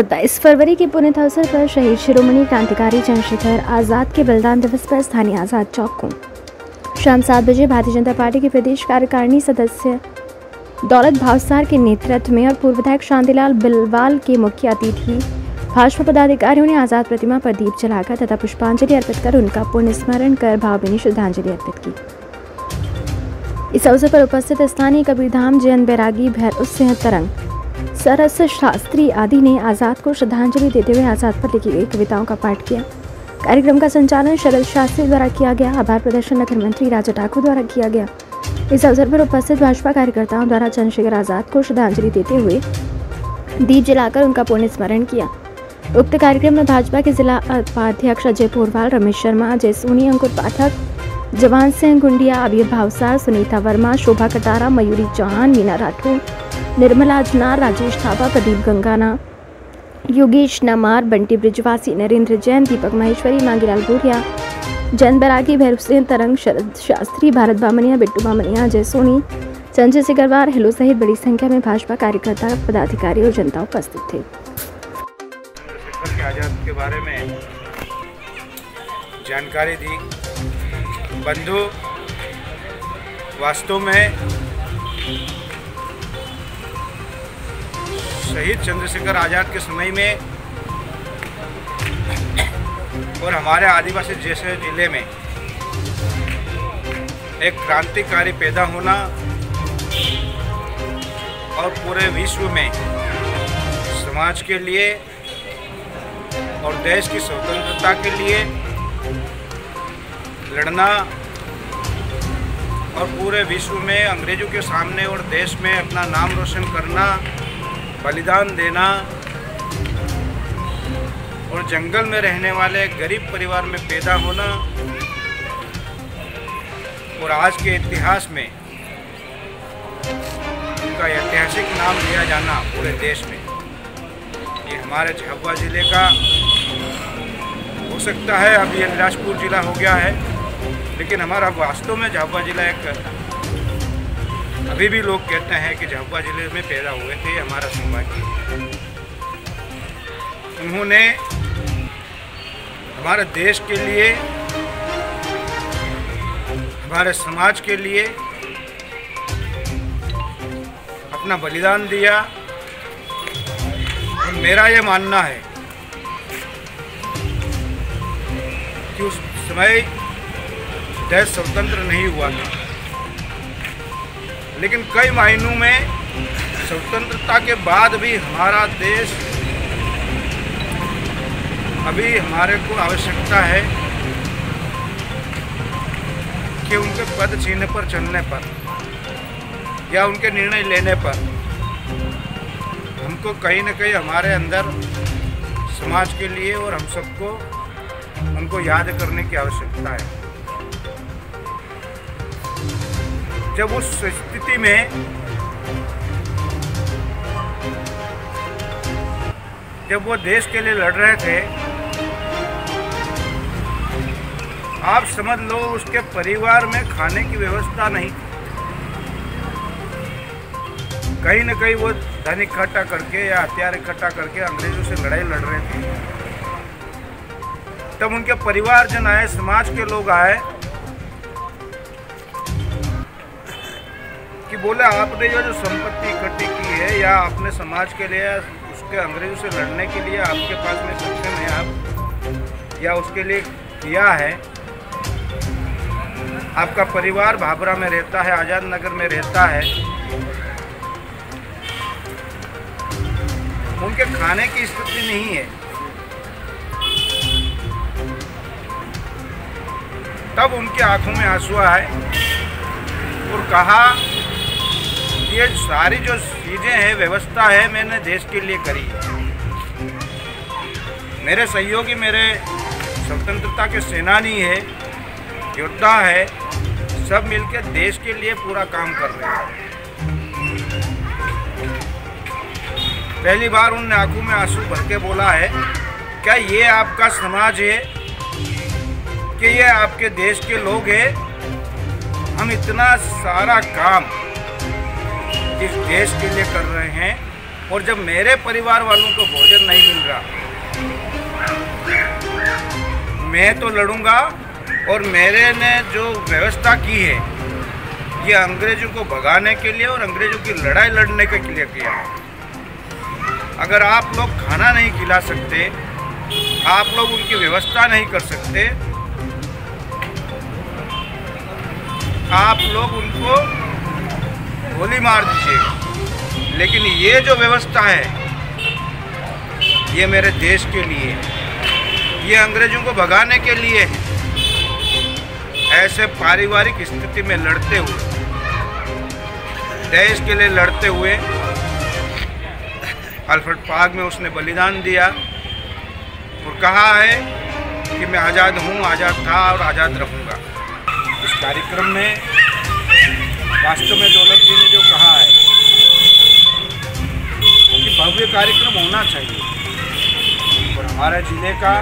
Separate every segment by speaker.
Speaker 1: 27 फरवरी के पुण्य अवसर पर शहीद शिरोमणि क्रांतिकारी चंद्रशेखर आज़ाद के बलिदान दिवस पर स्थानीय आज़ाद चौक को शाम 7 बजे भारतीय जनता पार्टी के प्रदेश कार्यकारिणी सदस्य दौलत भावसार के नेतृत्व में और पूर्व विधायक शांतिलाल बिलवाल के मुख्य अतिथि भाजपा पदाधिकारियों ने आज़ाद प्रतिमा पर दीप जलाकर तथा पुष्पांजलि अर्पित कर उनका पुण्य स्मरण कर भावभीनी श्रद्धांजलि अर्पित की। इस अवसर पर उपस्थित स्थानीय कबीरधाम जैन बैरागी भैरव सिंह तरंग सरस शास्त्री आदि ने आज़ाद को श्रद्धांजलि देते हुए आज़ाद पर लिखी गई कविताओं का पाठ किया। कार्यक्रम का संचालन शरद शास्त्री द्वारा किया गया। आभार प्रदर्शन नगर मंत्री राजा ठाकुर द्वारा किया गया। इस अवसर पर उपस्थित भाजपा कार्यकर्ताओं द्वारा चंद्रशेखर आज़ाद को श्रद्धांजलि देते हुए दीप जलाकर उनका पुण्य स्मरण किया। उक्त कार्यक्रम में भाजपा के जिला उपाध्यक्ष अजय पोरवाल, रमेश शर्मा, अजय सोनी, अंकुर पाठक, जवान सिंह गुंडिया, अबीर भावसार, सुनीता वर्मा, शोभा कटारा, मयूरी चौहान, मीना राठौर, निर्मला जनार, राजेश थापा, प्रदीप गंगाना, योगेश नमार, बंटी ब्रिजवासी, नरेंद्र जैन, दीपक महेश्वरी, मांगीलाल भूरिया, जैन बैरागी, भैरव सिंह तरंग, शरद शास्त्री, भारत बामनिया, बिट्टू बामनिया, अजय सोनी, संजय सिकरवार, हिलो सहित बड़ी संख्या में भाजपा कार्यकर्ता, पदाधिकारी और जनता उपस्थित थे।
Speaker 2: आज़ाद के बारे में जानकारी दी। बंधु, वास्तव में शहीद चंद्रशेखर आज़ाद के समय में और हमारे आदिवासी जैसे जिले में एक क्रांतिकारी पैदा होना और पूरे विश्व में समाज के लिए और देश की स्वतंत्रता के लिए लड़ना और पूरे विश्व में अंग्रेजों के सामने और देश में अपना नाम रोशन करना, बलिदान देना और जंगल में रहने वाले गरीब परिवार में पैदा होना और आज के इतिहास में उनका ऐतिहासिक नाम लिया जाना पूरे देश में, ये हमारे झाबुआ ज़िले का हो सकता है। अब ये बिलासपुर ज़िला हो गया है, लेकिन हमारा वास्तव में झाबुआ ज़िला एक, अभी भी लोग कहते हैं कि झाबुआ ज़िले में पैदा हुए थे हमारा सौभाग्य। उन्होंने हमारे देश के लिए, हमारे समाज के लिए अपना बलिदान दिया। और मेरा ये मानना है कि उस समय देश स्वतंत्र नहीं हुआ था, लेकिन कई मायनों में स्वतंत्रता के बाद भी हमारा देश, अभी हमारे को आवश्यकता है कि उनके पद चिन्ह पर चलने पर या उनके निर्णय लेने पर हमको कहीं न कहीं हमारे अंदर समाज के लिए और हम सबको उनको याद करने की आवश्यकता है। जब उस स्थिति में जब वो देश के लिए लड़ रहे थे, आप समझ लो उसके परिवार में खाने की व्यवस्था नहीं, कहीं न कहीं वो धन इकट्ठा करके या हथियार इकट्ठा करके अंग्रेजों से लड़ाई लड़ रहे थे। तब उनके परिवारजन आए, समाज के लोग आए कि बोले आपने जो संपत्ति इकट्ठी की है या अपने समाज के लिए उसके अंग्रेजों से लड़ने के लिए आपके पास में सक्षम है आप या उसके लिए किया है, आपका परिवार भाभरा में रहता है, आज़ाद नगर में रहता है, उनके खाने की स्थिति नहीं है। तब उनकी आंखों में आंसू आए और कहा ये सारी जो चीज़ें हैं, व्यवस्था है, मैंने देश के लिए करी है। मेरे सहयोगी मेरे स्वतंत्रता के सेनानी है, योद्धा है, सब मिलकर देश के लिए पूरा काम कर रहे हैं। पहली बार उन आंखों में आंसू भर के बोला है, क्या ये आपका समाज है कि ये आपके देश के लोग हैं? हम इतना सारा काम इस देश के लिए कर रहे हैं और जब मेरे परिवार वालों को भोजन नहीं मिल रहा, मैं तो लड़ूंगा। और मेरे ने जो व्यवस्था की है ये अंग्रेज़ों को भगाने के लिए और अंग्रेज़ों की लड़ाई लड़ने के लिए किया है। अगर आप लोग खाना नहीं खिला सकते, आप लोग उनकी व्यवस्था नहीं कर सकते, आप लोग उनको गोली मार दीजिएगा। लेकिन ये जो व्यवस्था है ये मेरे देश के लिए, ये अंग्रेज़ों को भगाने के लिए है। ऐसे पारिवारिक स्थिति में लड़ते हुए, देश के लिए लड़ते हुए अल्फ्रेड पार्क में उसने बलिदान दिया और कहा है कि मैं आज़ाद हूँ, आज़ाद था और आज़ाद रहूँगा। इस कार्यक्रम में वास्तव में दौलत जी ने जो कहा है कि भव्य कार्यक्रम होना चाहिए और हमारे ज़िले का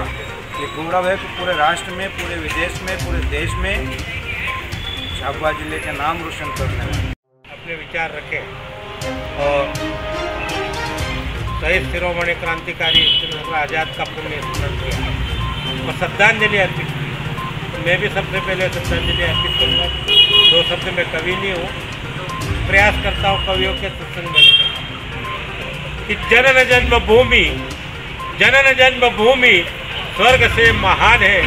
Speaker 2: ये गौरव है कि पूरे राष्ट्र में, पूरे विदेश में, पूरे देश में झाबुआ जिले के नाम रोशन करने में
Speaker 3: अपने विचार रखें और शहीद शिरोमणि क्रांतिकारी चंद्रशेखर आज़ाद का पुण्य स्मरण किया और श्रद्धांजलि अर्पित की। मैं भी सबसे पहले श्रद्धांजलि अर्पित करूँगा। दो शब्द में कवि नहीं हूँ, प्रयास करता हूँ कवियों के सत्संग में कि जनन जन्मभूमि स्वर्ग से महान है,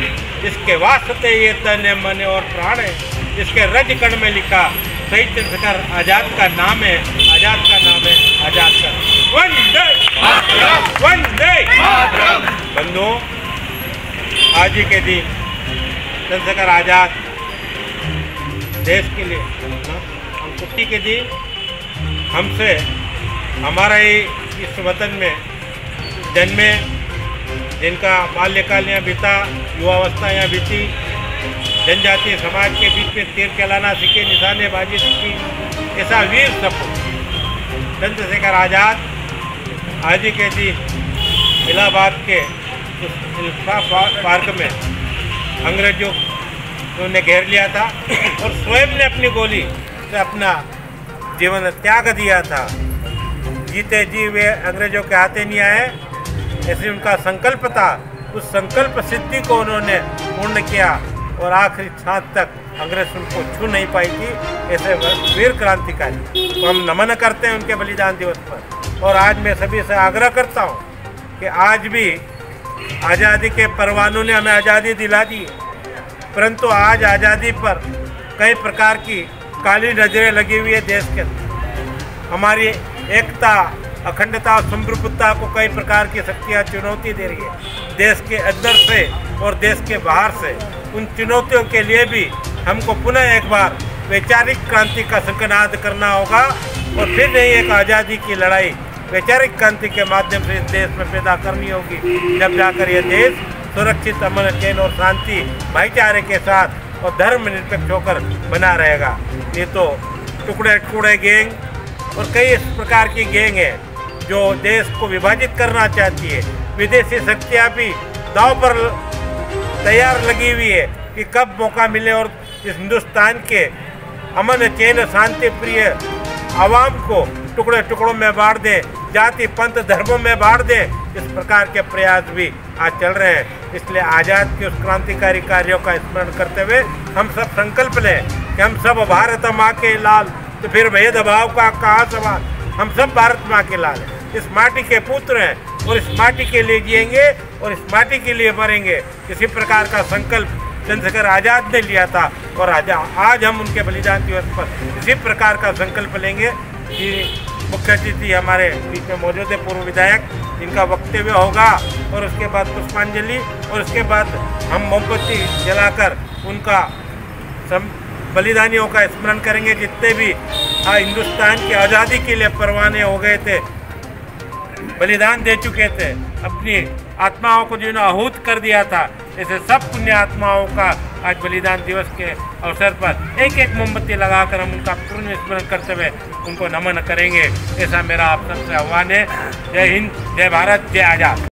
Speaker 3: इसके वास्ते ये तन मन और प्राण है, इसके रज कण में लिखा शहीद चंद्रशेखर आज़ाद का नाम है, आज़ाद का नाम है, आज़ाद का। वंदे वंदे बंधुओं, आज ही के दिन चंद्रशेखर आज़ाद देश के लिए अंकुटी के दिन हमसे हमारा ही इस वतन में जन्मे, जिनका बाल्यकाल यहाँ बीता, युवावस्था यहाँ बीती, जनजातीय समाज के बीच में तीर चलाना सीखे, निशानेबाजी सीखी, ऐसा वीर सपूत चंद्रशेखर आज़ाद आज ही के दिन इलाहाबाद के पार्क में अंग्रेजों ने घेर लिया था और स्वयं ने अपनी गोली से अपना जीवन त्याग दिया था। जीते जी वे अंग्रेजों के हाथे नहीं आए, ऐसे उनका संकल्प था। उस संकल्प सिद्धि को उन्होंने पूर्ण किया और आखिरी सांस तक अंग्रेज उनको छू नहीं पाई थी। ऐसे वीर क्रांतिकारी को हम नमन करते हैं उनके बलिदान दिवस पर। और आज मैं सभी से आग्रह करता हूँ कि आज भी आज़ादी के परवानों ने हमें आज़ादी दिला दी, परंतु आज आज़ादी पर कई प्रकार की काली नजरें लगी हुई है। देश के हमारी एकता, अखंडता, संप्रभुता को कई प्रकार की शक्तियाँ चुनौती दे रही है, देश के अंदर से और देश के बाहर से। उन चुनौतियों के लिए भी हमको पुनः एक बार वैचारिक क्रांति का शंखनाद करना होगा और फिर नहीं एक आज़ादी की लड़ाई वैचारिक क्रांति के माध्यम से इस देश में पैदा करनी होगी। जब जाकर यह देश सुरक्षित, अमन, चैन और शांति, भाईचारे के साथ और धर्मनिरपेक्ष होकर बना रहेगा। ये तो टुकड़े टुकड़े गैंग और कई इस प्रकार की गैंग है जो देश को विभाजित करना चाहती है। विदेशी शक्तियाँ भी दांव पर तैयार लगी हुई है कि कब मौका मिले और इस हिंदुस्तान के अमन, चैन, शांति प्रिय आवाम को टुकड़े टुकड़ों में बांट दें, जाति पंथ धर्मों में बांट दें। इस प्रकार के प्रयास भी आज चल रहे हैं। इसलिए आज़ाद के उस क्रांतिकारी कार्यों का स्मरण करते हुए हम सब संकल्प लें कि हम सब भारत माँ के लाल, तो फिर भेदभाव का कहाँ सवाल। हम सब भारत माँ के लाल हैं, इस माटी के पुत्र हैं और इस माटी के लिए जिएंगे और इस माटी के लिए मरेंगे। इसी प्रकार का संकल्प चंद्रशेखर आज़ाद ने लिया था और आज हम उनके बलिदान दिवस पर इसी प्रकार का संकल्प लेंगे कि मुख्य अतिथि हमारे बीच में मौजूद है पूर्व विधायक, इनका वक्तव्य होगा और उसके बाद पुष्पांजलि और उसके बाद हम मोमबत्ती जलाकर उनका बलिदानियों का स्मरण करेंगे। जितने भी हिंदुस्तान की आज़ादी के लिए परवाने हो गए थे, बलिदान दे चुके थे, अपनी आत्माओं को जिन्होंने आहूत कर दिया था, ऐसे सब पुण्य आत्माओं का आज बलिदान दिवस के अवसर पर एक एक मोमबत्ती लगाकर हम उनका पूर्ण स्मरण करते हुए उनको नमन करेंगे। ऐसा मेरा आप सबसे आह्वान है। जय हिंद, जय भारत, जय आज़ाद।